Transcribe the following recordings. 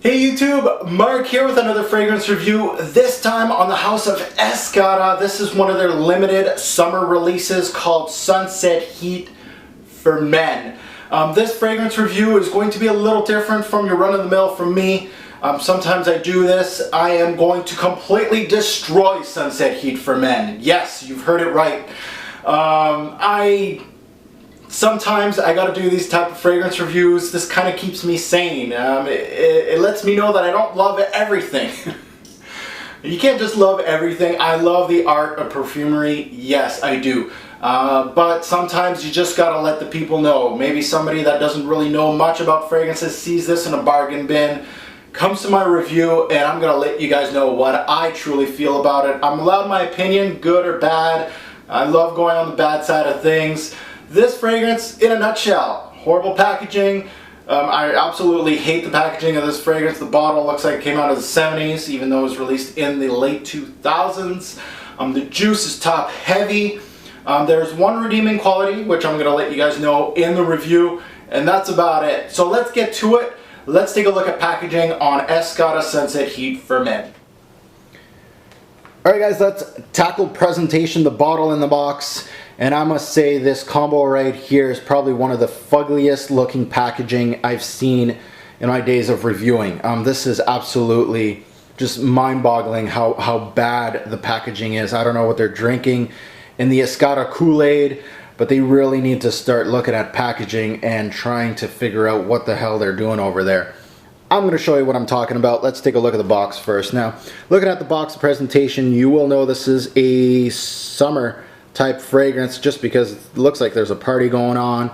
Hey YouTube, Mark here with another fragrance review, this time on the house of Escada. This is one of their limited summer releases called Sunset Heat for Men. This fragrance review is going to be a little different from your run-of-the-mill from me. Sometimes I do this. I am going to completely destroy Sunset Heat for Men. Yes, you've heard it right. Sometimes I gotta do these type of fragrance reviews. This kind of keeps me sane. It lets me know that I don't love everything. You can't just love everything. I love the art of perfumery. Yes, I do. But sometimes you just gotta let the people know. Maybe somebody that doesn't really know much about fragrances sees this in a bargain bin, comes to my review, and I'm gonna let you guys know what I truly feel about it. I'm allowed my opinion, good or bad. I love going on the bad side of things. This fragrance, in a nutshell, horrible packaging. I absolutely hate the packaging of this fragrance. The bottle looks like it came out of the 70s, even though it was released in the late 2000s. The juice is top heavy. There's one redeeming quality, which I'm going to let you guys know in the review, and that's about it. So let's get to it. Let's take a look at packaging on Escada Sunset Heat for Men. Alright guys, let's tackle presentation, the bottle in the box. And I must say this combo right here is probably one of the fuggliest looking packaging I've seen in my days of reviewing. This is absolutely just mind-boggling how bad the packaging is. I don't know what they're drinking in the Escada Kool-Aid, but they really need to start looking at packaging and trying to figure out what the hell they're doing over there. I'm going to show you what I'm talking about. Let's take a look at the box first. Now, looking at the box presentation, you will know this is a summer type fragrance just because it looks like there's a party going on.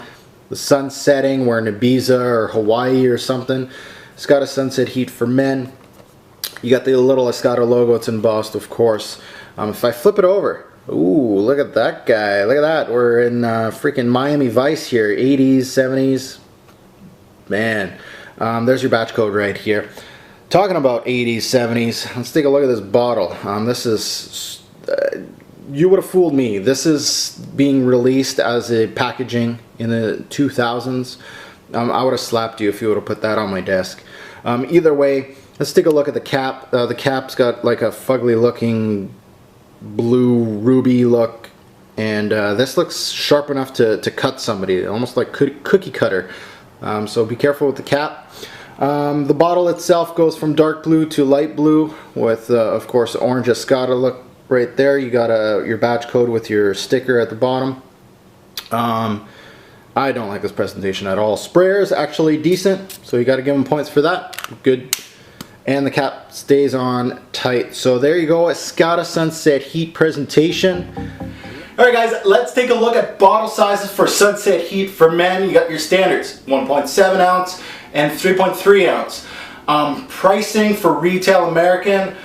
The sun's setting, we're in Ibiza or Hawaii or something. It's got a Sunset Heat for Men. You got the little Escada logo, it's embossed of course. If I flip it over, ooh, look at that guy, look at that. We're in freaking Miami Vice here, 80s, 70s. Man, there's your batch code right here. Talking about 80s, 70s, let's take a look at this bottle. This is... you would have fooled me. This is being released as a packaging in the 2000s. I would have slapped you if you would have put that on my desk. Either way, let's take a look at the cap. The cap's got like a fugly looking blue ruby look, and this looks sharp enough to cut somebody, almost like cookie cutter. So be careful with the cap. The bottle itself goes from dark blue to light blue with of course orange Escada look. Right there, you got your batch code with your sticker at the bottom. I don't like this presentation at all. Sprayer is actually decent, so you got to give them points for that. Good. And the cap stays on tight. So there you go, Escada Sunset Heat presentation. Alright guys, let's take a look at bottle sizes for Sunset Heat for Men. You got your standards, 1.7 ounce and 3.3 ounce. Pricing for retail American,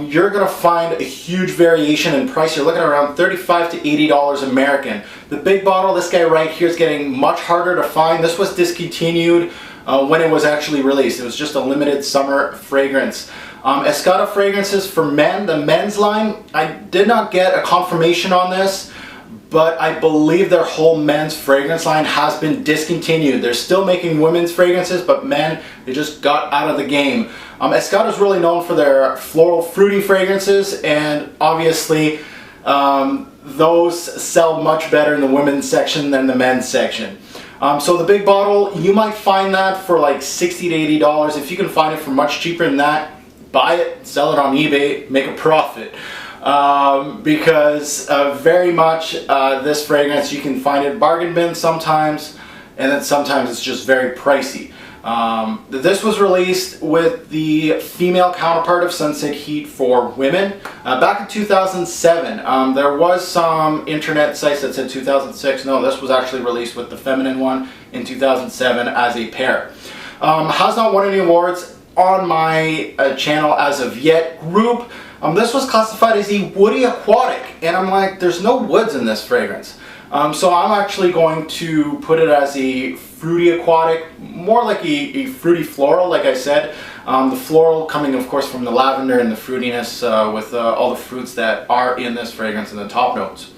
you're going to find a huge variation in price. You're looking at around $35 to $80 American. The big bottle, this guy right here, is getting much harder to find. This was discontinued when it was actually released. It was just a limited summer fragrance. Escada fragrances for men, the men's line, I did not get a confirmation on this, but I believe their whole men's fragrance line has been discontinued. They're still making women's fragrances, but men, they just got out of the game. Escada is really known for their floral fruity fragrances, and obviously those sell much better in the women's section than the men's section. So the big bottle, you might find that for like $60 to $80. If you can find it for much cheaper than that, buy it, sell it on eBay, make a profit. Because very much this fragrance, you can find it bargain bin sometimes, and then sometimes it's just very pricey. This was released with the female counterpart of Sunset Heat for Women back in 2007. There was some internet sites that said 2006. No, this was actually released with the feminine one in 2007 as a pair. Has not won any awards on my channel as of yet. Group, this was classified as a woody aquatic, and I'm like, there's no woods in this fragrance. So I'm actually going to put it as a fruity aquatic, more like a fruity floral, like I said. The floral coming, of course, from the lavender and the fruitiness with all the fruits that are in this fragrance in the top notes.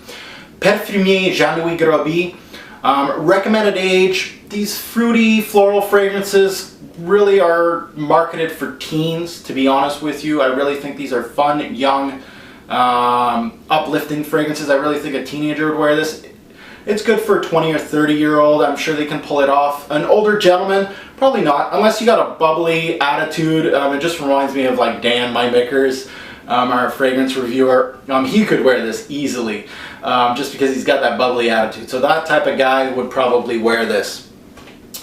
Parfumier Jean-Louis Grabi. Recommended age, these fruity floral fragrances really are marketed for teens, to be honest with you. I really think these are fun, young, uplifting fragrances. I really think a teenager would wear this. It's good for a 20 or 30 year old. I'm sure they can pull it off. An older gentleman, probably not, unless you got a bubbly attitude. It just reminds me of like Dan, my Mickers, our fragrance reviewer. He could wear this easily, just because he's got that bubbly attitude. So that type of guy would probably wear this.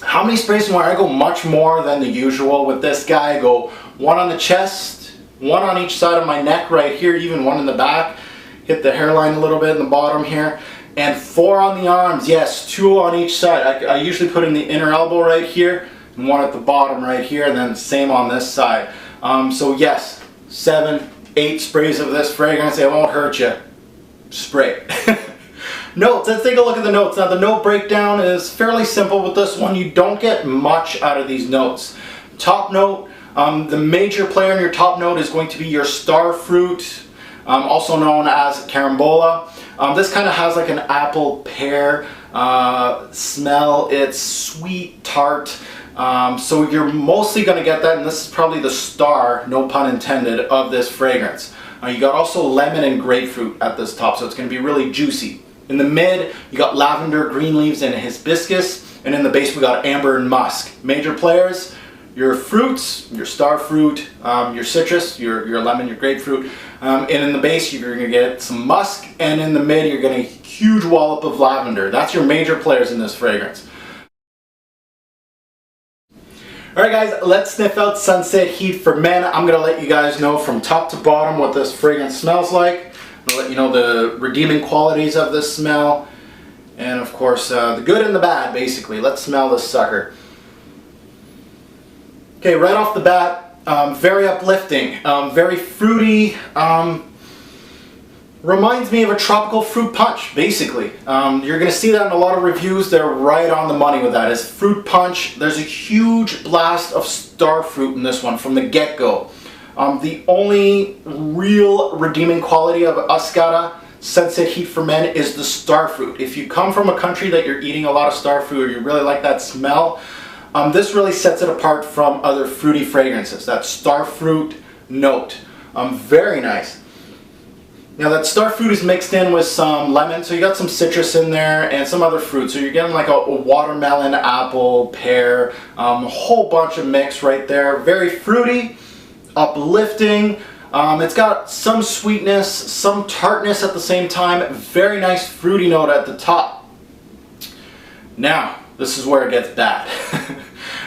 How many sprays do I wear? I go much more than the usual with this guy. I go one on the chest, one on each side of my neck right here, even one in the back. Hit the hairline a little bit in the bottom here. And 4 on the arms, yes, 2 on each side. I usually put in the inner elbow right here, and 1 at the bottom right here, and then same on this side. So yes, 7, 8 sprays of this fragrance. It won't hurt you. Spray. Notes, let's take a look at the notes. Now the note breakdown is fairly simple with this one. You don't get much out of these notes. Top note, the major player in your top note is going to be your star fruit, also known as carambola. This kind of has like an apple pear smell. It's sweet, tart. So you're mostly going to get that, and this is probably the star, no pun intended, of this fragrance. You got also lemon and grapefruit at this top, so it's going to be really juicy. In the mid, you got lavender, green leaves, and hibiscus, and in the base we got amber and musk. Major players, your fruits, your star fruit, your citrus, your lemon, your grapefruit, and in the base you're going to get some musk, and in the mid you're going to get a huge wallop of lavender. That's your major players in this fragrance. Alright guys, let's sniff out Sunset Heat for Men. I'm going to let you guys know from top to bottom what this fragrance smells like. I'm going to let you know the redeeming qualities of this smell, and of course the good and the bad basically. Let's smell this sucker. Okay, right off the bat, very uplifting, very fruity, reminds me of a tropical fruit punch, basically. You're going to see that in a lot of reviews. They're right on the money with that. It's fruit punch. There's a huge blast of star fruit in this one from the get-go. The only real redeeming quality of Escada Sunset Heat for Men is the star fruit. If you come from a country that you're eating a lot of star fruit, or you really like that smell, this really sets it apart from other fruity fragrances. That star fruit note. Very nice. Now that star fruit is mixed in with some lemon, so you got some citrus in there and some other fruit. So you're getting like a watermelon, apple, pear, a whole bunch of mix right there. Very fruity, uplifting. It's got some sweetness, some tartness at the same time. Very nice fruity note at the top. Now, this is where it gets bad.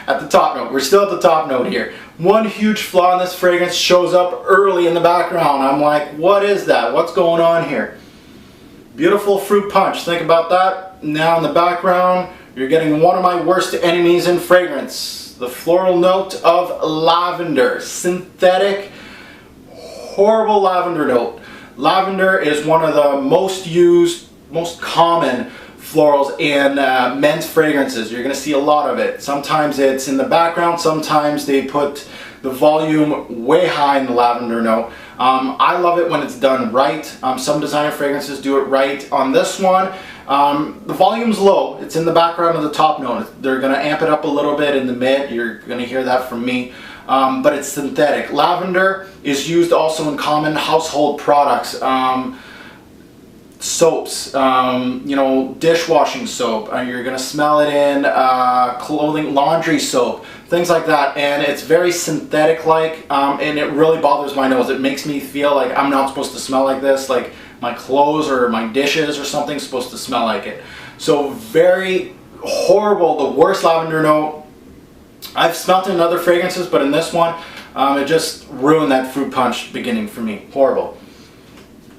At the top note, we're still at the top note here. One huge flaw in this fragrance shows up early in the background. I'm like, what is that? What's going on here? Beautiful fruit punch. Think about that. Now in the background, you're getting one of my worst enemies in fragrance. The floral note of lavender. Synthetic, horrible lavender note. Lavender is one of the most used, most common florals in men's fragrances. You're going to see a lot of it. Sometimes it's in the background, sometimes they put the volume way high in the lavender note. I love it when it's done right. Some designer fragrances do it right. On this one, the volume's low. It's in the background of the top note. They're going to amp it up a little bit in the mid. You're going to hear that from me. But it's synthetic. Lavender is used also in common household products. Soaps, you know, dishwashing soap. You're going to smell it in clothing, laundry soap, things like that. And it's very synthetic-like, and it really bothers my nose. It makes me feel like I'm not supposed to smell like this, like my clothes or my dishes or something is supposed to smell like it. So very horrible, the worst lavender note. I've smelt it in other fragrances, but in this one, it just ruined that fruit punch beginning for me. Horrible.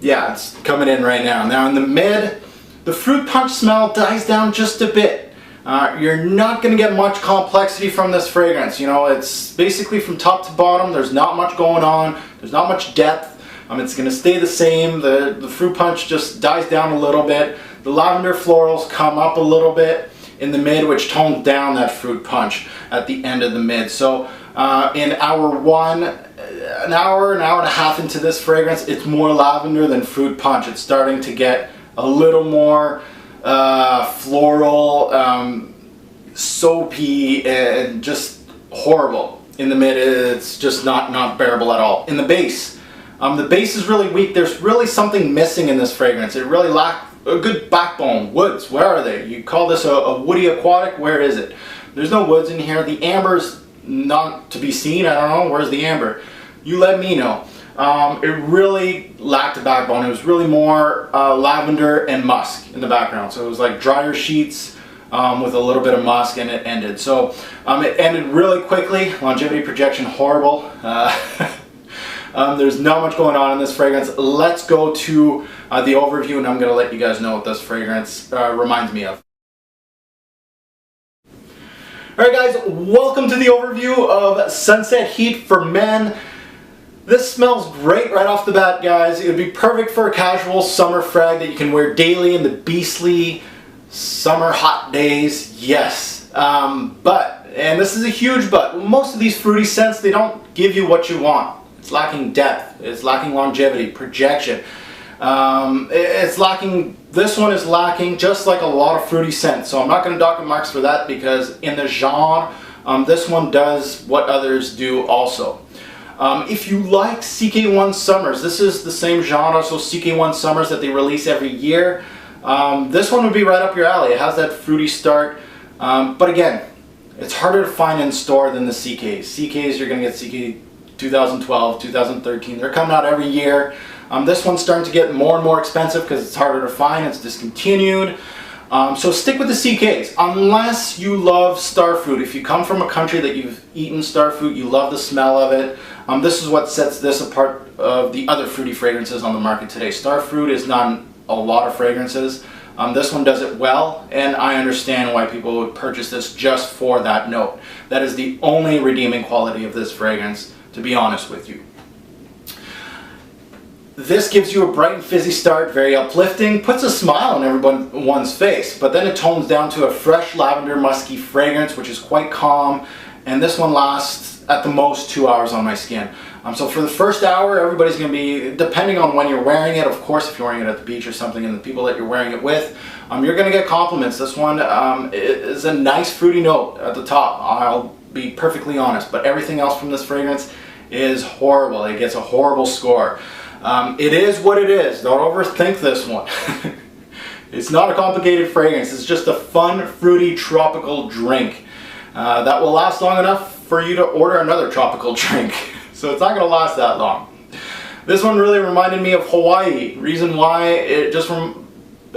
Yeah, it's coming in right now. Now in the mid, the fruit punch smell dies down just a bit. You're not going to get much complexity from this fragrance. You know, it's basically from top to bottom. There's not much going on. There's not much depth. It's going to stay the same. The fruit punch just dies down a little bit. The lavender florals come up a little bit in the mid, which tones down that fruit punch at the end of the mid. So in hour one, an hour and a half into this fragrance, it's more lavender than fruit punch. It's starting to get a little more floral, soapy, and just horrible. In the mid, it's just not bearable at all. In the base is really weak. There's really something missing in this fragrance. It really lacks a good backbone. Woods, where are they? You call this a woody aquatic? Where is it? There's no woods in here. The amber's not to be seen. I don't know. Where's the amber? You let me know. It really lacked a backbone. It was really more lavender and musk in the background. So it was like dryer sheets with a little bit of musk, and it ended. So it ended really quickly. Longevity projection horrible. There's not much going on in this fragrance. Let's go to the overview, and I'm going to let you guys know what this fragrance reminds me of. Alright guys, welcome to the overview of Sunset Heat for Men. This smells great right off the bat, guys. It would be perfect for a casual summer frag that you can wear daily in the beastly summer hot days. Yes. But, and this is a huge but, most of these fruity scents, they don't give you what you want. It's lacking depth. It's lacking longevity, projection. It's lacking, this one is lacking just like a lot of fruity scents. So I'm not going to dock marks for that, because in the genre, this one does what others do also. If you like CK1 Summers, this is the same genre, so CK1 Summers that they release every year. This one would be right up your alley. It has that fruity start, but again, it's harder to find in store than the CKs. CKs, you're going to get CK 2012, 2013. They're coming out every year. This one's starting to get more and more expensive because it's harder to find. It's discontinued. So stick with the CKs unless you love starfruit. If you come from a country that you've eaten starfruit, you love the smell of it. This is what sets this apart of the other fruity fragrances on the market today. Starfruit is not a lot of fragrances. This one does it well, and I understand why people would purchase this just for that note. That is the only redeeming quality of this fragrance, to be honest with you. This gives you a bright and fizzy start, very uplifting, puts a smile on everyone's face, but then it tones down to a fresh lavender musky fragrance, which is quite calm, and this one lasts at the most 2 hours on my skin. So for the first hour, everybody's going to be, depending on when you're wearing it, of course, if you're wearing it at the beach or something, and the people that you're wearing it with, you're going to get compliments. This one is a nice fruity note at the top, I'll be perfectly honest, but everything else from this fragrance is horrible. It gets a horrible score. It is what it is. Don't overthink this one. It's not a complicated fragrance. It's just a fun, fruity, tropical drink that will last long enough for you to order another tropical drink. So it's not going to last that long. This one really reminded me of Hawaii. Reason why,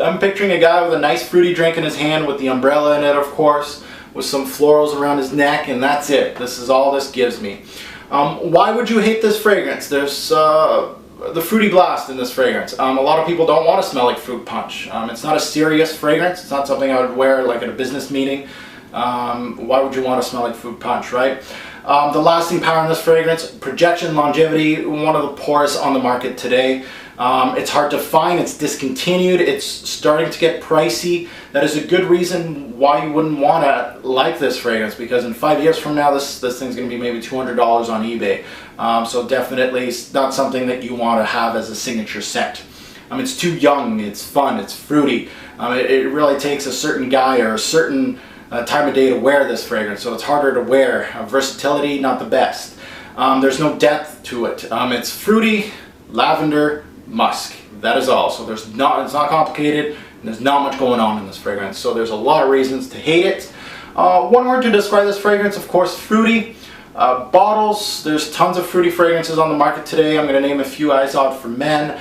I'm picturing a guy with a nice fruity drink in his hand with the umbrella in it, of course, with some florals around his neck, and that's it. This is all this gives me. Why would you hate this fragrance? There's the fruity blast in this fragrance. A lot of people don't want to smell like fruit punch. It's not a serious fragrance. It's not something I would wear like at a business meeting. Why would you want to smell like fruit punch, right? The lasting power in this fragrance, projection, longevity, one of the poorest on the market today. It's hard to find, it's discontinued, it's starting to get pricey. That is a good reason why you wouldn't want to like this fragrance, because in 5 years from now this thing's going to be maybe $200 on eBay. So definitely not something that you want to have as a signature scent. It's too young, it's fun, it's fruity. It really takes a certain guy or a certain time of day to wear this fragrance, so it's harder to wear. Versatility, not the best. There's no depth to it. It's fruity, lavender, musk. That is all. So it's not complicated, and there's not much going on in this fragrance. So there's a lot of reasons to hate it. One word to describe this fragrance, of course, fruity. Bottles, there's tons of fruity fragrances on the market today. I'm going to name a few I saw for men.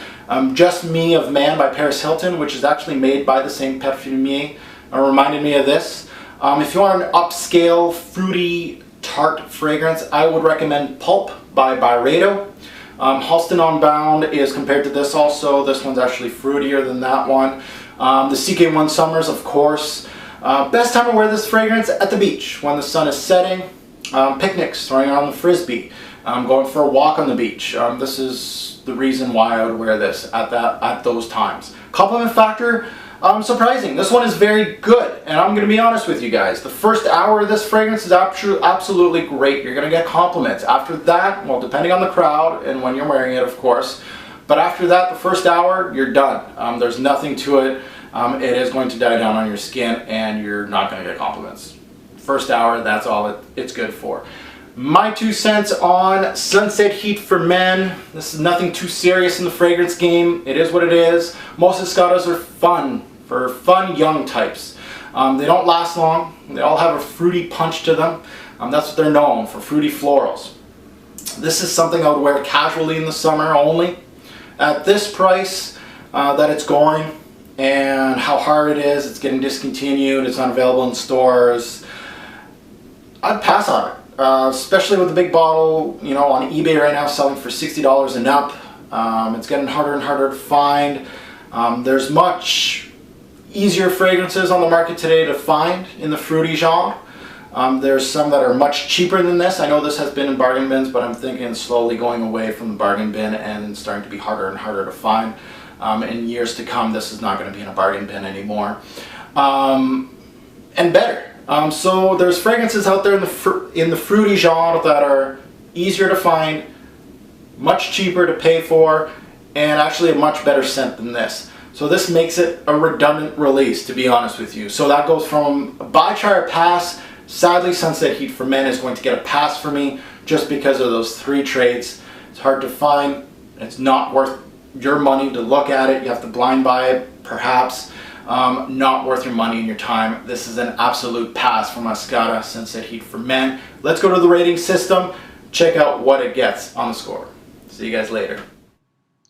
Just Me of Man by Paris Hilton, which is actually made by the same perfumier, reminded me of this. If you want an upscale, fruity, tart fragrance, I would recommend Pulp by Byredo. Halston Unbound is compared to this also. This one's actually fruitier than that one. The CK1 Summers, of course. Best time to wear this fragrance at the beach when the sun is setting. Picnics, throwing on the frisbee, going for a walk on the beach. This is the reason why I would wear this at those times. Compliment factor, surprising. This one is very good, and I'm going to be honest with you guys. The first hour of this fragrance is absolutely great. You're going to get compliments. After that, well, depending on the crowd and when you're wearing it, of course. But after that, the first hour, you're done. There's nothing to it. It is going to die down on your skin, and you're not going to get compliments. First hour, that's all it's good for. My 2 cents on Sunset Heat for Men. This is nothing too serious in the fragrance game. It is what it is. Most Escadas are fun, for fun young types. They don't last long. They all have a fruity punch to them. That's what they're known for, fruity florals. This is something I would wear casually in the summer only. At this price that it's going, and how hard it is, it's getting discontinued, it's not available in stores, I'd pass on it. Especially with the big bottle, you know, on eBay right now selling for $60 and up. It's getting harder and harder to find. There's much easier fragrances on the market today to find in the fruity genre. There's some that are much cheaper than this. I know this has been in bargain bins, but I'm thinking slowly going away from the bargain bin and starting to be harder and harder to find. In years to come, this is not going to be in a bargain bin anymore. And better. So there's fragrances out there in the fruity genre that are easier to find, much cheaper to pay for, and actually a much better scent than this. So this makes it a redundant release, to be honest with you. So that goes from buy, try, or pass. Sadly, Sunset Heat for Men is going to get a pass for me just because of those 3 traits. It's hard to find. It's not worth your money to look at it. You have to blind buy it, perhaps. Not worth your money and your time. This is an absolute pass from Escada Sunset Heat for Men. Let's go to the rating system, check out what it gets on the score. See you guys later.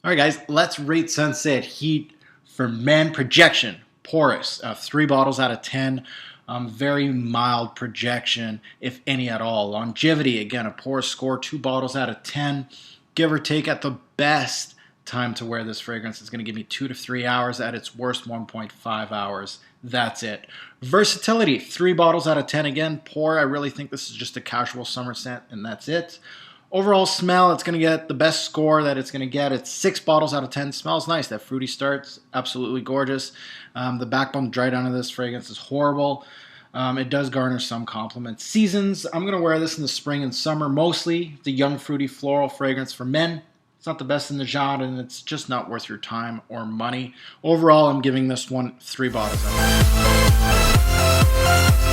Alright guys, let's rate Sunset Heat for Men. Projection, porous, 3 bottles out of 10. Very mild projection, if any at all. Longevity, again, a porous score, 2 bottles out of 10. Give or take, at the best time to wear this fragrance, it's going to give me 2 to 3 hours. At its worst, 1.5 hours. That's it. Versatility, 3 bottles out of 10. Again, poor. I really think this is just a casual summer scent, and that's it. Overall smell, it's going to get the best score that it's going to get. It's 6 bottles out of 10. Smells nice. That fruity start's absolutely gorgeous. The backbone dry down of this fragrance is horrible. It does garner some compliments. Seasons, I'm going to wear this in the spring and summer mostly. The young fruity floral fragrance for men. It's not the best in the genre, and it's just not worth your time or money. Overall, I'm giving this one 3 bottles out of 10.